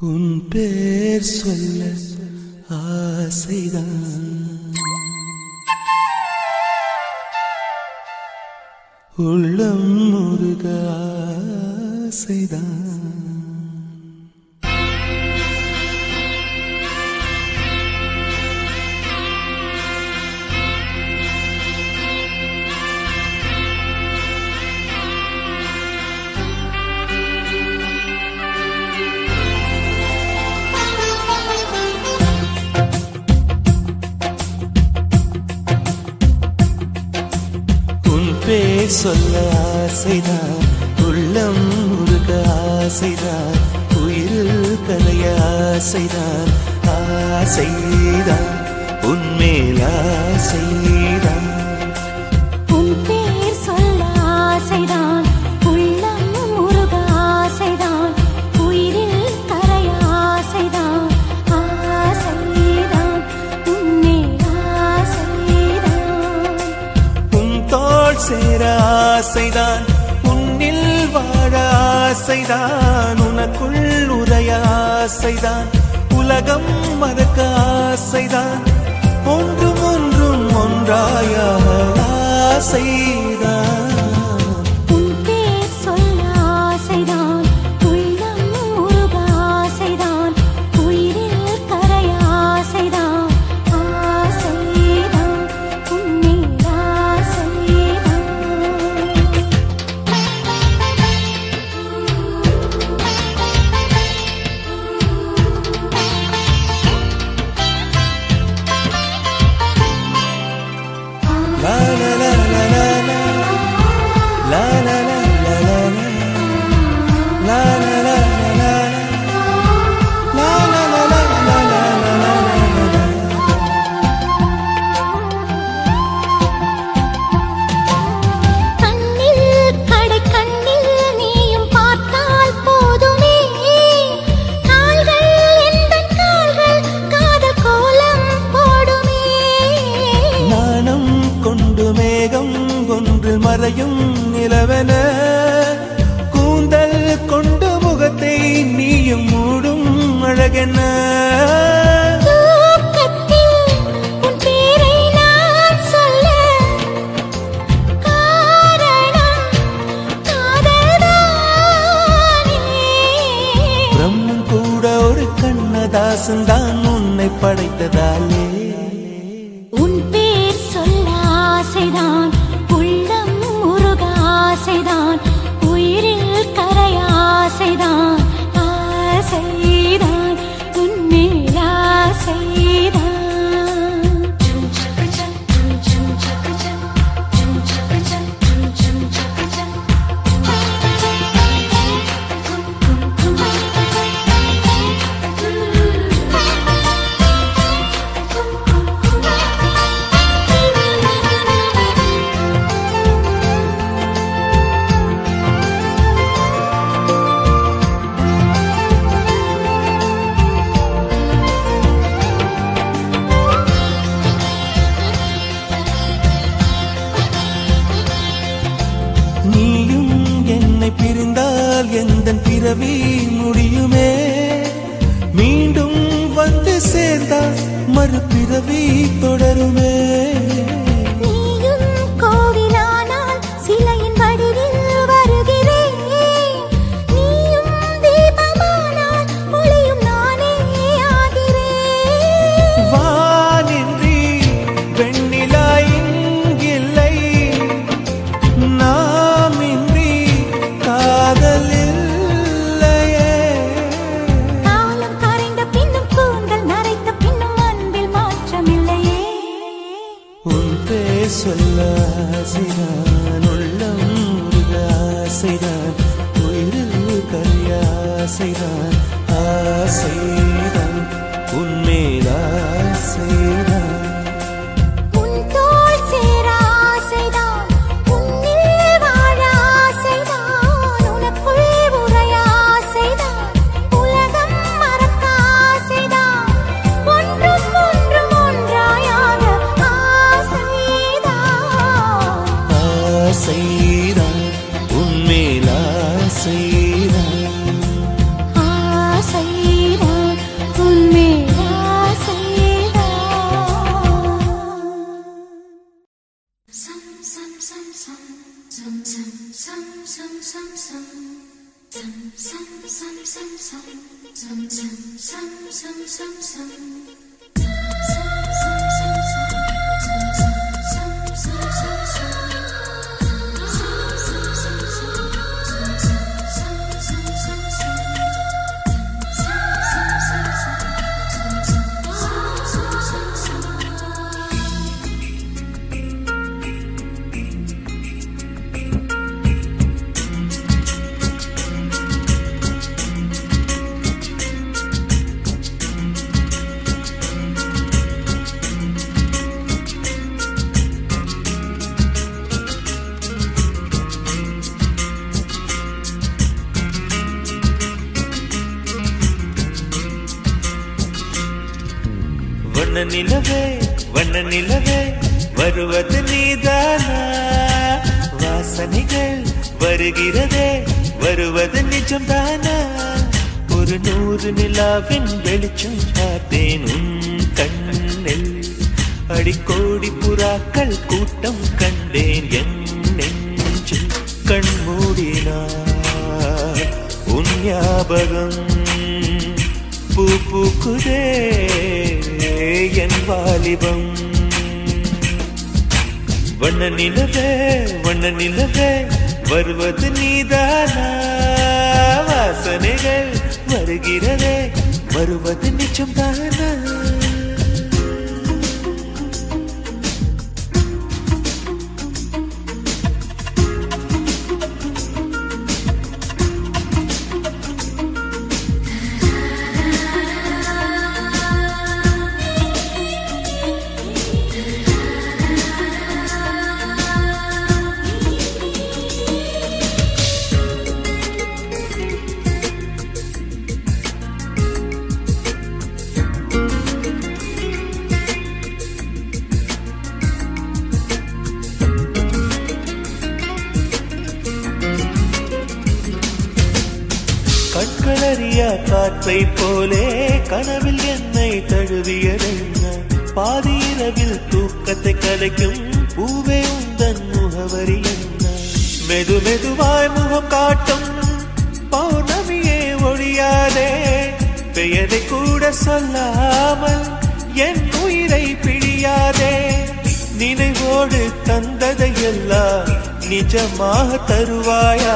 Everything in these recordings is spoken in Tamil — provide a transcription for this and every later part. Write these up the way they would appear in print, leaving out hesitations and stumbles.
உன் பேர் சொல்ல ஆசைதான், உள்ளம் முருக ஆசைதான். பேர் சொல்ல ஆசைதான், உள்ளம் முருக ஆசைதான், உயிரில் கரைய ஆசைதான். ஆசைதான் உன்மேல் ஆசைதான். உன் பேர் சொல்ல ஆசைதான், உள்ளம் முருக ஆசைதான், உயிரில் கரைய ஆசைதான். ஆசைதான் உன்மேல் ஆசைதான். உன் தோள் சேர ஆசைதான், உன்னில் வாழ ஆசைதான், உனக்குள் உரைய ஆசைதான், உலகம் மறக்க ஆசைதான், ஒன்றும் ஒன்றும் ஒன்றாயாக ஆசைதான். உன் பேர் சொல்ல ஆசைதான், உள்ளம் முருக ஆசைதான், உயிரில் கரைய ஆசைதான். ஆசைதான் உன்மேல் ஆசைதான். La la la la la la, la la la la la la, la la la la la, la la la la la la. கண்ணில் கடை கண்ணில் நீயும் பார்த்தால் போதுமே, கால்கள் எந்தன் கால்கள் காதல் கோலம் போடுமே. நாணம் கொண்டு மேகம் ஒன்றில் மறையும் நிலவென, கூந்தல் கொண்டு முகத்தை நீயும் மூடும் அழகென. தூக்கத்தில் உன் பேரை நான் சொல்ல காரணம் காதல்தானே. பிரம்மன் கூட ஒரு கண்ணதாசன் தான் உன்னை படைத்ததாலே. உன் பேர் சொல்ல ஆசைதான், உள்ளம் முருக ஆசைதான், உயிரில் கரைய ஆசைதான். ஆசைதான் உன்மேல் ஆசைதான். நீயும் என்னை பிரிந்தால் எந்தன் பிறவி முடியுமே, மீண்டும் வந்து சேர்ந்தால் மறுபிறவி தொடருமே. நீயும் கோவிலானால் சிலையின் வடிவில் வருகிறேன், நீயும் தீபமானால் ஒளியும் நானே ஆகிறேன். வானின்றி வெண்ணிலா இங்கில்லை, நாமின்றி காதல் இல்லையே. காலம் கரைந்த பின்னும் கூந்தல் நரைத்த பின்னும் அன்பில் மாற்றமில்லையே. உன் பேர் சொல்ல ஆசைதான், உள்ளம் முருக ஆசைதான், உயிரில் கரைய ஆசைதான். ஆசைதான் உன்மேல் ஆசைதான். உன் தோள் சேர ஆசைதான், உன்னில் வாழ ஆசைதான், உனக்குள் உரைய ஆசைதான், உலகம் மறக்க ஆசைதான், ஒன்றும் ஒன்றும் ஒன்றாயாக ஆசைதான். ஆசைதான் உன்மேல் ஆசைதான். ஆசைதான் வண்ண நிலவே வண்ண நிலவே வருவது நீதானா வாசனைகள் வருகிறதே வருவது நிஜம்தானா ஒரு 100 நிலாவின் வெளிச்சம் பார்த்தேன் உன் கண்ணில் அடிக்கோடி புறாக்கள் கூட்டம் கண்டேன் என் நெஞ்சில் கண் மூடினார் உன் ஞாபகம் பூ பூக்குதே என் வாலிபம் வண்ண நிலவே வருவது நீதானா வாசனைகள் வருகிறதே வருவது நிஜம்தானா கண்களறியா காற்றை போலே கனவில் என்னை தழுவியதென்ன பாதி இரவில் தூக்கத்தை கலைக்கும் பூவே உந்தன் முகவரி என்ன மெது மெதுவாய் முகம் காட்டும் பௌர்ணமியே ஒழியாதே பெயரை கூட சொல்லாமல் என் உயிரை பிழியாதே நினைவோடு தந்ததையெல்லாம் நிஜமாக தருவாயா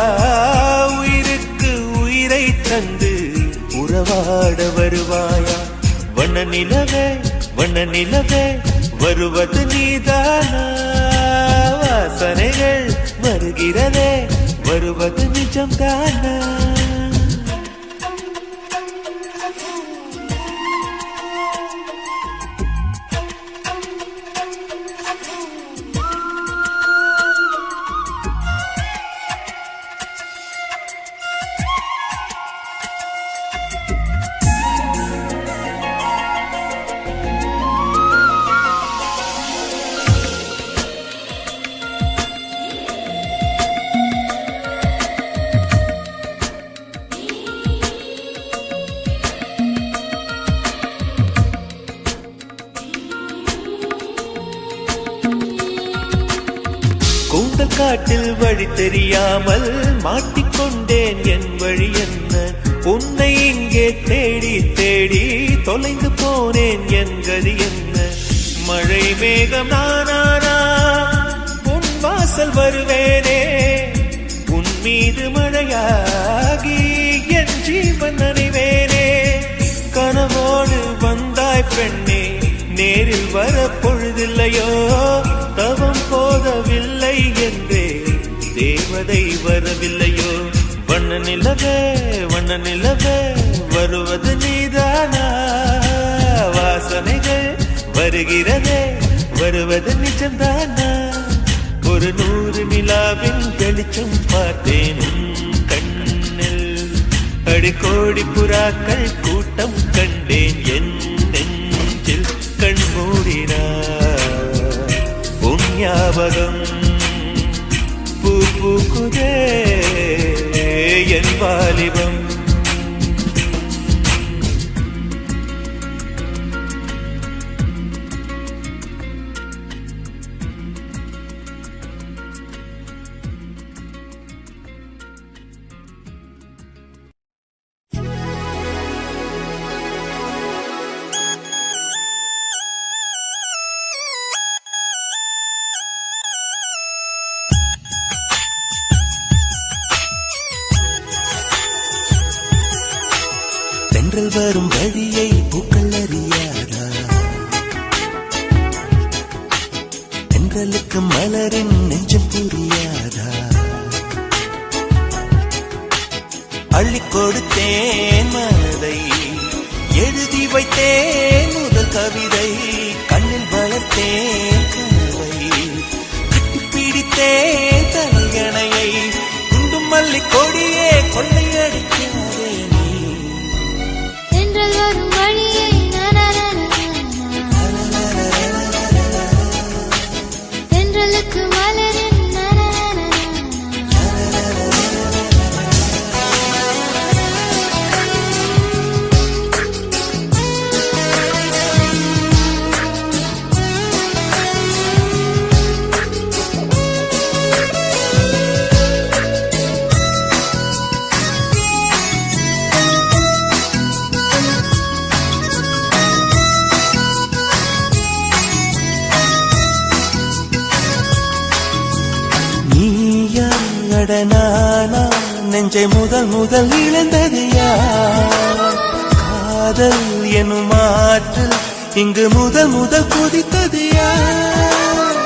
உயிருக்கு உயிரை தந்து உறவாட வருவாயா வண்ண நிலவே வருவது நீதானா வாசனைகள் வருகிறதே வருவது நிஜம்தானா கூந்தல் காட்டில் வழி தெரியாமல் மாட்டிக்கொண்டேன் என் வழி என்ன உன்னை இங்கே தேடி தேடி தொலைந்து போனேன் என் கதி என்ன மழை மேகம் நானானா உன் வாசல் வருவேனே உன் மீது மழையாகி என் ஜீவன் நனைவேனே கனவோடு வந்தாய் பெண்ணே நேரில் வர பொழுதில்லையோ தவம் போதவில்லை என்றே தேவதை வரவில்லையோ வண்ண நிலவே வருவது நீதானா வாசனைகள் வருகிறதே வருவது நிஜம்தானா ஒரு 100 நிலாவின் வெளிச்சம் பார்த்தேன் உன் கண்ணில் அடிக்கோடி புறாக்கள் கூட்டம் கண்டேன் என் நெஞ்சில் கண் மூடினார் உன் ஞாபகம் பூ பூக்குதே என் வாலிபம் தென்றல் வரும் வழியை பூக்கள் அறியாதா? தென்றலுக்கு மலரின் நெஞ்சம் புரியாதா? அள்ளிக் கொடுத்தேன் மனதை, எழுதி வைத்தேன் முதல் கவிதை, கண்ணில் வளர்த்தேன் கனவை, கட்டிப்பிடித்தேன் தலையணையை, குண்டும் மல்லி கொடியே கொள்ளையடிக்காதே நீ. தென்றல் வரும் வழியை தென்றலுக்கு மலரின் நானா நெஞ்சை முதல் முதல் இழந்தது யார்? காதல் எனும் ஆற்றல் இங்கு முதல் முதல் குதித்தது யார்?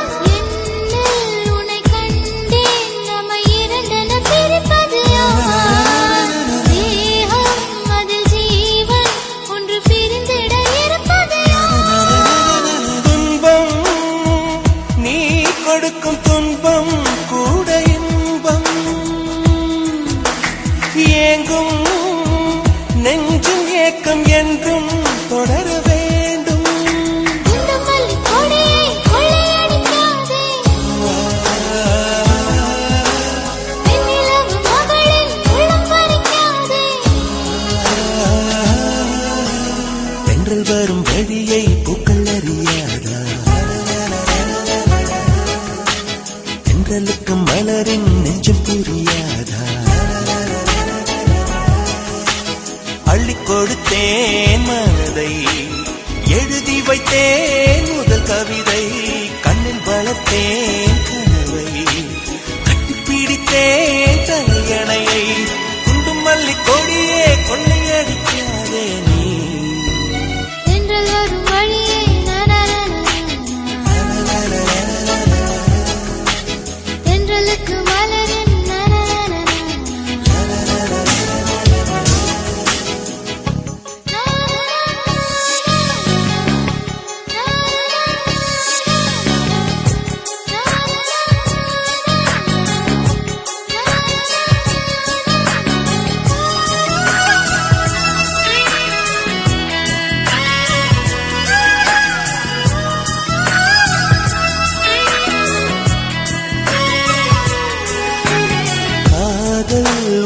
உன்னை கண்டேன் நம்மை இரண்டென பிரிப்பது யார்? தேகம் அதில் ஜீவன் ஒன்று பிரிந்திட இருப்பது யார்? துன்பம் நீ கொடுக்கும் துன்பம் கூட இன்பம், ஏங்கும் நெஞ்சும் ஏக்கம் என்றும் தொடர வேண்டும். தென்றல் வரும் வழியை பூக்கள் அறியாதா? தென்றலுக்கு மலரின் நெஞ்சம் புரியாதா? அள்ளிக் கொடுத்தேன் மனதை, எழுதி வைத்தேன் முதல் கவிதை, கண்ணில் வளர்த்தேன் கனவை, கட்டிப்பிடித்தேன் தலையணையை, குண்டும் மல்லி கொடியே கொள்ளையடிக்காதே நீ. தென்றல் வரும் வழியை தென்றலுக்கு மலரின்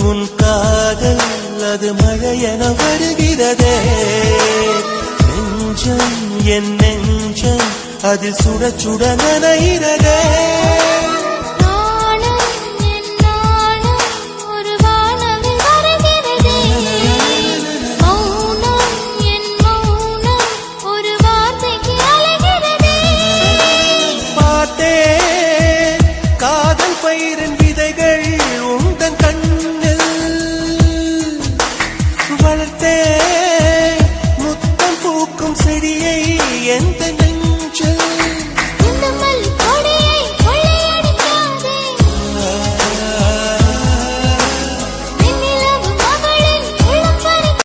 உன் காதல் அது மழையென வருகிறதே, நெஞ்சம் என் நெஞ்சம் அதில் சுட சுட நனைகிறதே. ஒரு வானவில் வருகிறதே, மௌனம் என் மௌனம் ஒரு வார்த்தைக்கு அலைகிறதே. பார்த்தே காதல் பயிரின் விதைகள் உந்தன் கண்ணில், வளர்த்தே முத்தம் பூக்கும் செடியை எந்த